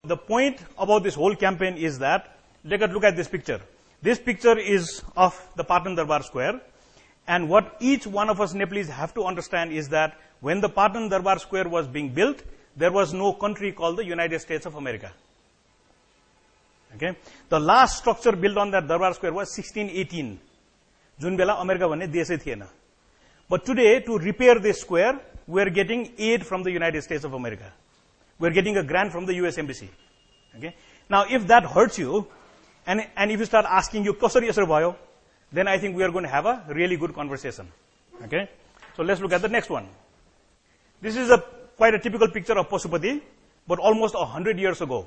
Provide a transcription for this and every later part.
The point about this whole campaign is that, look at this picture. This picture is of the Patan Darbar Square. And what each one of us Nepalese have to understand is that when the Patan Darbar Square was being built, there was no country called the United States of America. Okay? The last structure built on that Darbar Square was 1618. Jun bela America bhanne desai thiena. But today, to repair this square, we are getting aid from the United States of America. We are getting a grant from the US Embassy. Okay? Now, if that hurts you, and if you start asking you, kasari yasari bhayo, then I think we are going to have a really good conversation. Okay? So let's look at the next one. This is quite a typical picture of Pasupati, but almost 100 years ago.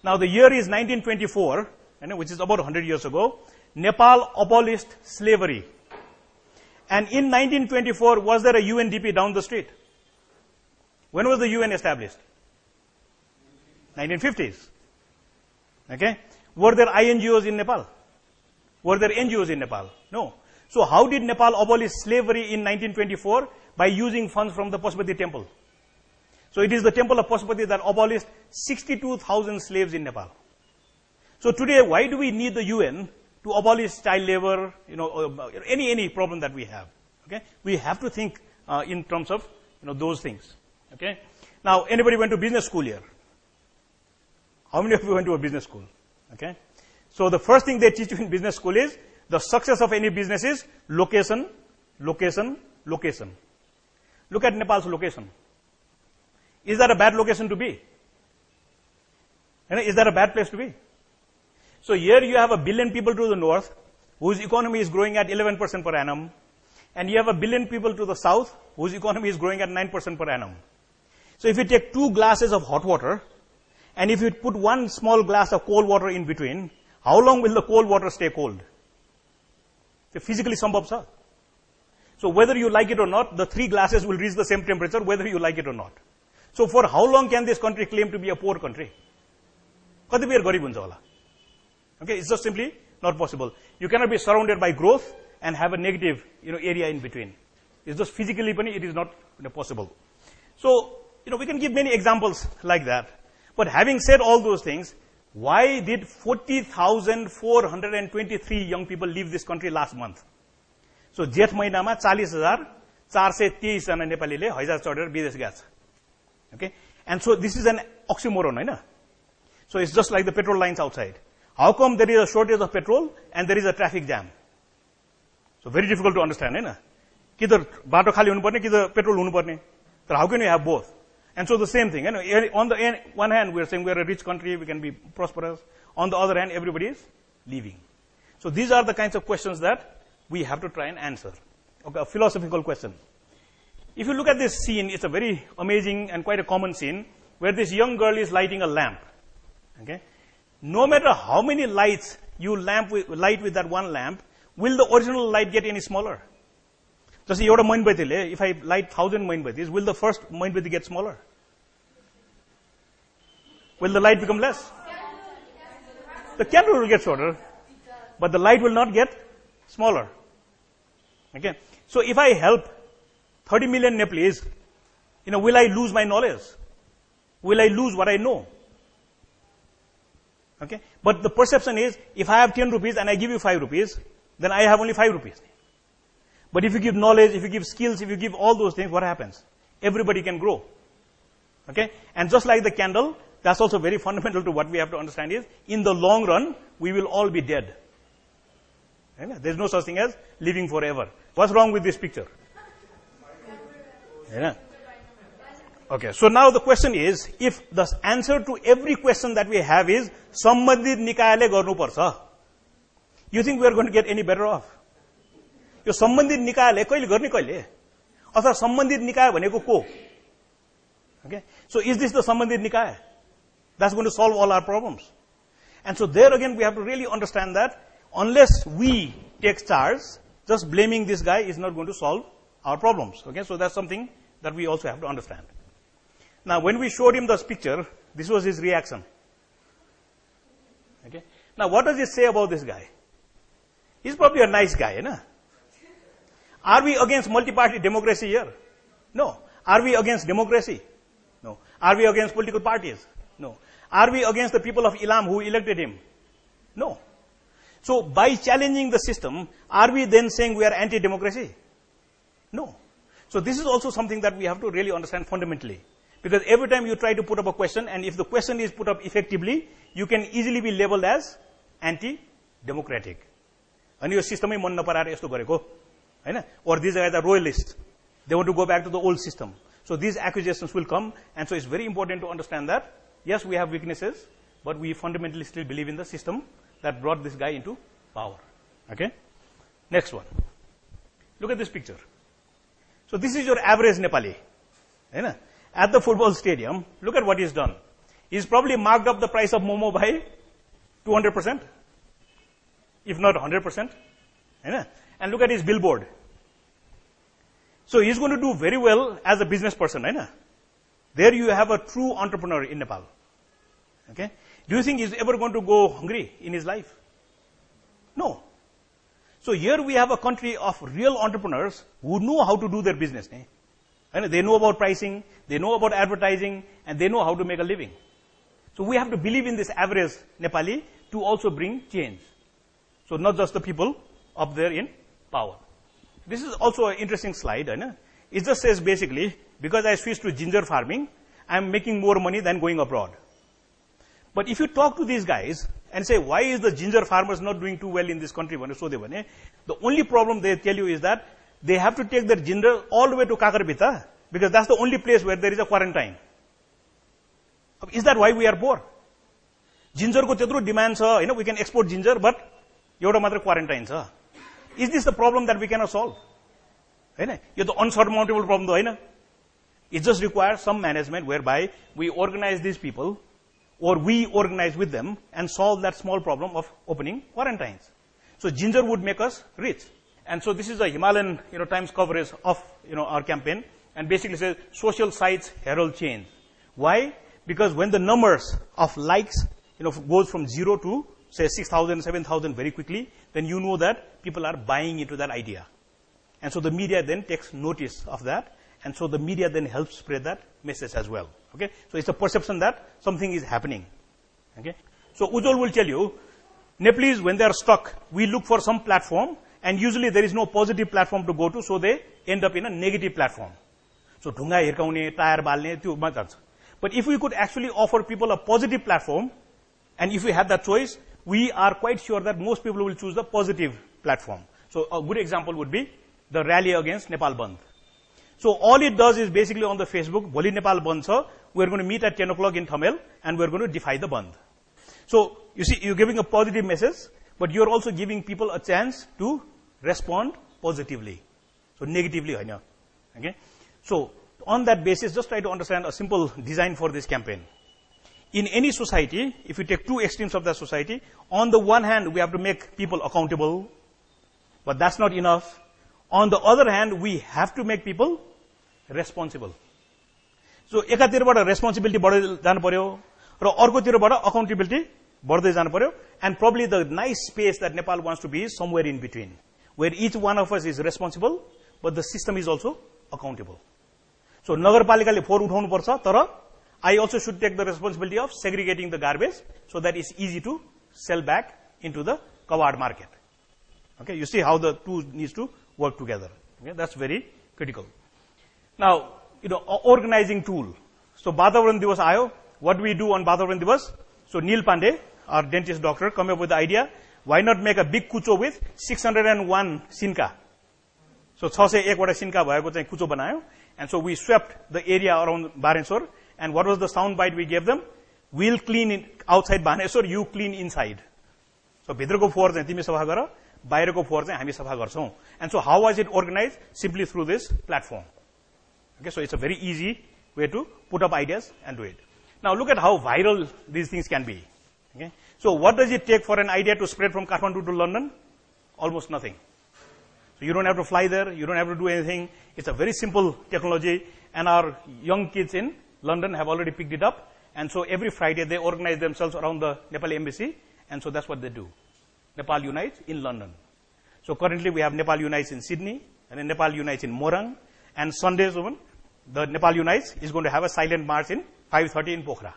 Now, the year is 1924, which is about 100 years ago. Nepal abolished slavery. And in 1924, was there a UNDP down the street? When was the UN established? 1950s. Okay? Were there INGOs in Nepal? Were there NGOs in Nepal? No. So how did Nepal abolish slavery in 1924? By using funds from the Pasupati temple. So it is the temple of Pasupati that abolished 62,000 slaves in Nepal. So today, why do we need the UN to abolish child labor, any problem that we have? Okay? We have to think in terms of those things. Okay? Now, anybody went to business school here? How many of you went to a business school? Okay? So the first thing they teach you in business school is the success of any business is location, location, location. Look at Nepal's location. Is that a bad location to be? Is that a bad place to be? So here you have 1 billion people to the north, whose economy is growing at 11% per annum, and you have 1 billion people to the south, whose economy is growing at 9% per annum. So if you take 2 glasses of hot water, and if you put 1 small glass of cold water in between, how long will the cold water stay cold? Physically sambhav cha. So whether you like it or not, the 3 glasses will reach the same temperature, whether you like it or not. So for how long can this country claim to be a poor country? Kati beer garib huncha hola. Okay, it's just simply not possible. You cannot be surrounded by growth and have a negative, area in between. It's just physically, it is not possible. So, we can give many examples like that. But having said all those things, why did 40,423 young people leave this country last month? So, Jet Mahinama 40,423 jana Nepalile haizar chadera bidesh gaya cha. Okay? And so this is an oxymoron, right? So it's just like the petrol lines outside. How come there is a shortage of petrol and there is a traffic jam? So very difficult to understand, right? Kither bato khali hunu parne, kither petrol hunu parne. So how can you have both? And so the same thing, on the one hand, we are saying we are a rich country, we can be prosperous. On the other hand, everybody is leaving. So these are the kinds of questions that we have to try and answer. Okay, a philosophical question. If you look at this scene, it's a very amazing and quite a common scene where this young girl is lighting a lamp. Okay? No matter how many lights you light with that one lamp, will the original light get any smaller? Just if I light 1,000 moinbatis, will the first moinbati get smaller? Will the light become less? The candle will get shorter, but the light will not get smaller. Okay? So if I help 30 million Nepalese, will I lose my knowledge? Will I lose what I know? Okay? But the perception is, if I have 10 rupees and I give you 5 rupees, then I have only 5 rupees. But if you give knowledge, if you give skills, if you give all those things, what happens? Everybody can grow. Okay? And just like the candle, that's also very fundamental to what we have to understand is, in the long run, we will all be dead. There's no such thing as living forever. What's wrong with this picture? Okay, so now the question is, if the answer to every question that we have is, Sambandhit Nikayale garnu parcha, you think we are going to get any better off? Yo Sambandhit Nikayale kaile गर्ने kaile? अथवा Sambandhit Nikaya bhaneko ko? Okay, so is this the Sambandhit Nikaya? That's going to solve all our problems. And so there again, we have to really understand that unless we take charge, just blaming this guy is not going to solve our problems. Okay, so that's something that we also have to understand. Now, when we showed him this picture, this was his reaction. Okay. Now, what does it say about this guy? He's probably a nice guy, na? Are we against multi-party democracy here? No. Are we against democracy? No. Are we against political parties? No. Are we against the people of Ilam who elected him? No. So by challenging the system, are we then saying we are anti-democracy? No. So this is also something that we have to really understand fundamentally. Because every time you try to put up a question, and if the question is put up effectively, you can easily be labeled as anti-democratic. And your system is मन नपराएर यस्तो गरेको हैन, or these guys are royalists. They want to go back to the old system. So these accusations will come, and so it's very important to understand that, yes, we have weaknesses, but we fundamentally still believe in the system that brought this guy into power. Okay? Next one. Look at this picture. So this is your average Nepali. Right? At the football stadium, look at what he's done. He's probably marked up the price of Momo by 200%, if not 100%. Right? And look at his billboard. So he's going to do very well as a business person. Right? There you have a true entrepreneur in Nepal. Okay? Do you think he's ever going to go hungry in his life? No. So here we have a country of real entrepreneurs who know how to do their business. And they know about pricing, they know about advertising, and they know how to make a living. So we have to believe in this average Nepali to also bring change. So not just the people up there in power. This is also an interesting slide. It just says basically, because I switched to ginger farming, I'm making more money than going abroad. But if you talk to these guys and say, why is the ginger farmers not doing too well in this country? The only problem they tell you is that they have to take their ginger all the way to Kakarpita because that's the only place where there is a quarantine. Is that why we are poor? Ginger ko त्यत्रो demand छ, we can export ginger, but एउटा मात्र quarantine छ. Is this the problem that we cannot solve? यो त unsurmountable problem though, होइन? It just requires some management whereby we organize these people or we organize with them and solve that small problem of opening quarantines. So ginger would make us rich. And so this is a Himalayan Times coverage of our campaign, and basically says social sites herald change. Why? Because when the numbers of likes goes from 0 to say 6,000, 7,000 very quickly, then you know that people are buying into that idea. And so the media then takes notice of that, and so the media then helps spread that message as well. Okay? So it's a perception that something is happening. Okay? So Ujjwal will tell you, Nepalese, when they are stuck, we look for some platform, and usually there is no positive platform to go to, so they end up in a negative platform. So ढुङ्गा हिर्काउने, tyre बाल्ने, त्यो मा जान्छ. But if we could actually offer people a positive platform, and if we had that choice, we are quite sure that most people will choose the positive platform. So a good example would be the rally against Nepal Bandh. So all it does is basically on the Facebook, Bholi Nepal Bandh cha, we're going to meet at 10 o'clock in Thamel, and we're going to defy the Bandh. So you see, you're giving a positive message, but you're also giving people a chance to respond positively. So negatively, okay? So on that basis, just try to understand a simple design for this campaign. In any society, if you take two extremes of that society, on the one hand, we have to make people accountable, but that's not enough. On the other hand, we have to make people responsible. So एकातिरबाट responsibility बढ्दै जानु पर्यो र अर्कोतिरबाट accountability बढ्दै जानु पर्यो, and probably the nice space that Nepal wants to be is somewhere in between, where each one of us is responsible, but the system is also accountable. So नगरपालिकाले फोहोर उठाउनु पर्छ, तर I also should take the responsibility of segregating the garbage so that it's easy to sell back into the covered market. Okay, you see how the two needs to work together. Okay, that's very critical. Now, organizing tool. So Vatavaran Divas ayo. What do we do on Vatavaran Divas? So Neil Pandey, our dentist doctor, came up with the idea, why not make a big kucho with 601 sinka? So 601 wata sinka bhayeko चाहिँ kucho बनायो, and so we swept the area around Baneswar. And what was the sound bite we gave them? We'll clean outside Baneswar, you clean inside. So भित्रको फोहोर चाहिँ तिमी सफा गर, बाहिरको फोहोर चाहिँ हामी सफा गर्छौं. And so how was it organized? Simply through this platform. Okay, so it's a very easy way to put up ideas and do it. Now look at how viral these things can be. Okay? So what does it take for an idea to spread from Kathmandu to London? Almost nothing. So you don't have to fly there, you don't have to do anything. It's a very simple technology, and our young kids in London have already picked it up, and so every Friday they organize themselves around the Nepali embassy, and so that's what they do. Nepal Unites in London. So currently we have Nepal Unites in Sydney, and then Nepal Unites in Morang, and Sundays even, the Nepal Unites is going to have a silent march in 5:30 in Pokhara.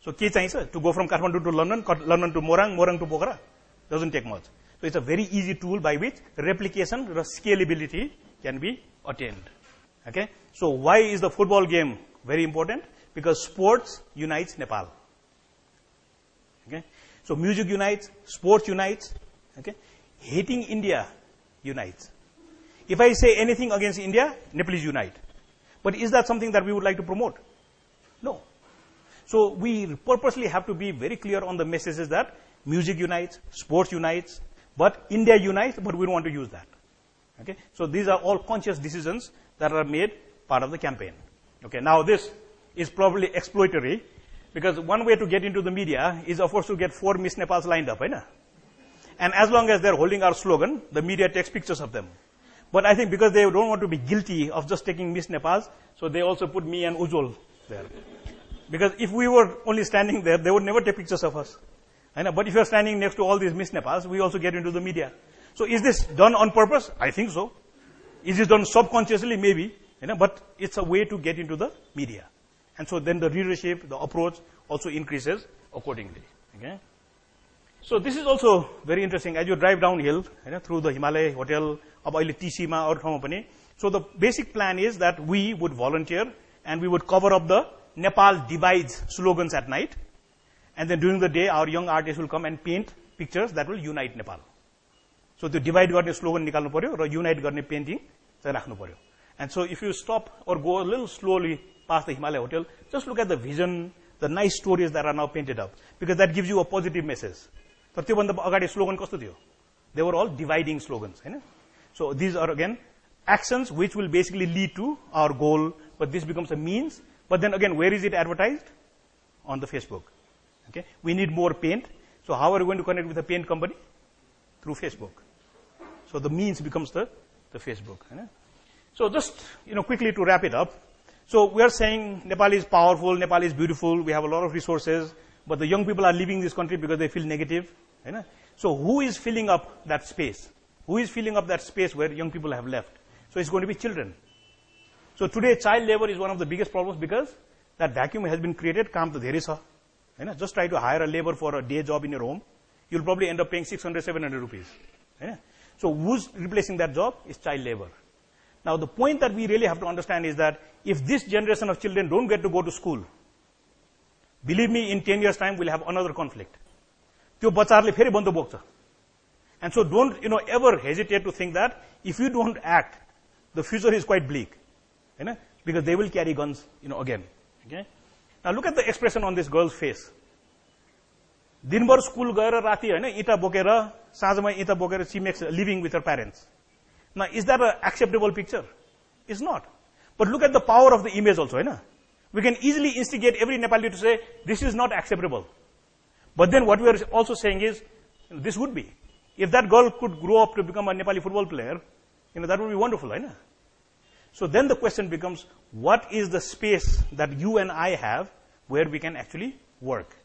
So ke चाहिन्छ to go from Kathmandu to London, London to Morang, Morang to Pokhara. Doesn't take much. So it's a very easy tool by which replication or scalability can be attained. Okay. So why is the football game very important? Because sports unites Nepal. Okay. So music unites, sports unites. Okay. Hating India unites. If I say anything against India, Nepalese unite. But is that something that we would like to promote? No. So we purposely have to be very clear on the messages that music unites, sports unites, but India unites, but we don't want to use that. Okay? So these are all conscious decisions that are made part of the campaign. Okay, now this is probably exploitatory, because one way to get into the media is, of course, to get 4 Miss Nepals lined up, right? And as long as they're holding our slogan, the media takes pictures of them. But I think because they don't want to be guilty of just taking Miss Nepals, so they also put me and Ujjwal there. Because if we were only standing there, they would never take pictures of us. But if you're standing next to all these Miss Nepals, we also get into the media. So is this done on purpose? I think so. Is this done subconsciously? Maybe. But it's a way to get into the media. And so then the readership, the approach also increases accordingly. Okay? So this is also very interesting. As you drive downhill through the Himalaya Hotel, TC or company. So the basic plan is that we would volunteer and we would cover up the Nepal divides slogans at night. And then during the day, our young artists will come and paint pictures that will unite Nepal. So the divide गर्ने slogan निकाल्नु पर्यो र unite गर्ने painting चाहिँ राख्नु पर्यो. And so if you stop or go a little slowly past the Himalaya Hotel, just look at the vision, the nice stories that are now painted up, because that gives you a positive message. तर त्यो भन्दा अगाडि slogan कस्तो थियो? They were all dividing slogans. So these are again actions which will basically lead to our goal, but this becomes a means. But then again, where is it advertised? On the Facebook. Okay, we need more paint. So how are we going to connect with a paint company? Through Facebook. So the means becomes the Facebook. So just quickly to wrap it up. So we are saying Nepal is powerful, Nepal is beautiful, we have a lot of resources, but the young people are leaving this country because they feel negative. So who is filling up that space? Who is filling up that space where young people have left? So it's going to be children. So today child labor is one of the biggest problems because that vacuum has been created. काम तो धेरै छ. Just try to hire a labor for a day job in your home. You'll probably end up paying 600, 700 rupees. So who's replacing that job is child labor. Now the point that we really have to understand is that if this generation of children don't get to go to school, believe me, in 10 years time we'll have another conflict. त्यो बच्चाहरुले फेरि बन्द बोक्छ. And so don't ever hesitate to think that if you don't act, the future is quite bleak. Because they will carry guns again. Okay? Now look at the expression on this girl's face. दिनभर school गएर राति इटा बोकेर साँझमा इटा बोकेर she makes a living with her parents. Now is that an acceptable picture? It's not. But look at the power of the image also. We can easily instigate every Nepali to say this is not acceptable. But then what we are also saying is this would be. If that girl could grow up to become a Nepali football player, that would be wonderful. So then the question becomes, what is the space that you and I have where we can actually work?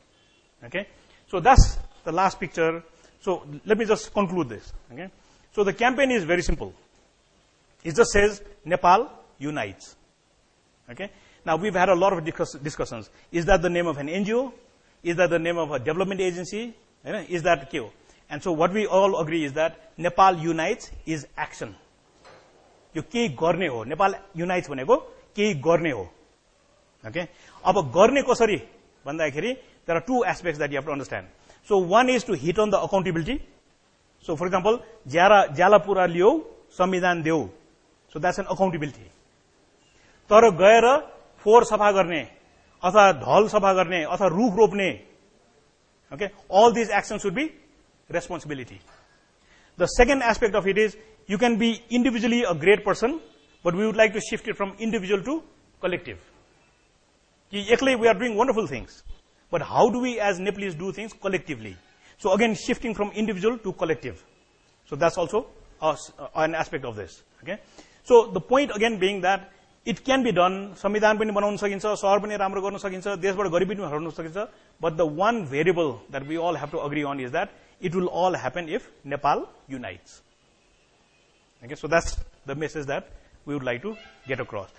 Okay? So that's the last picture. So let me just conclude this. Okay? So the campaign is very simple. It just says Nepal unites. Okay? Now we've had a lot of discussions. Is that the name of an NGO? Is that the name of a development agency? Is that KO? And so what we all agree is that Nepal unites is action. यो केही गर्ने हो. Nepal unites भनेको केही गर्ने हो. Okay? अब गर्ने कसरी भन्दाखेरि there are two aspects that you have to understand. So one is to hit on the accountability. So for example, ज्याला पुरा लियो संविधान देऊ. So that's an accountability. तर गएर फोहोर सफा गर्ने अथवा ढल सफा गर्ने अथवा रुख रोप्ने, okay, all these actions should be responsibility. The second aspect of it is you can be individually a great person, but we would like to shift it from individual to collective. Actually, we are doing wonderful things, but how do we as Nepalese do things collectively? So again, shifting from individual to collective. So that's also an aspect of this. Okay. So the point again being that it can be done. संविधान पनि बनाउन सकिन्छ, शहर पनि राम्रो गर्न सकिन्छ, देशबाट गरिबी पनि हटाउन सकिन्छ. But the one variable that we all have to agree on is that it will all happen if Nepal unites. Okay, so that's the message that we would like to get across.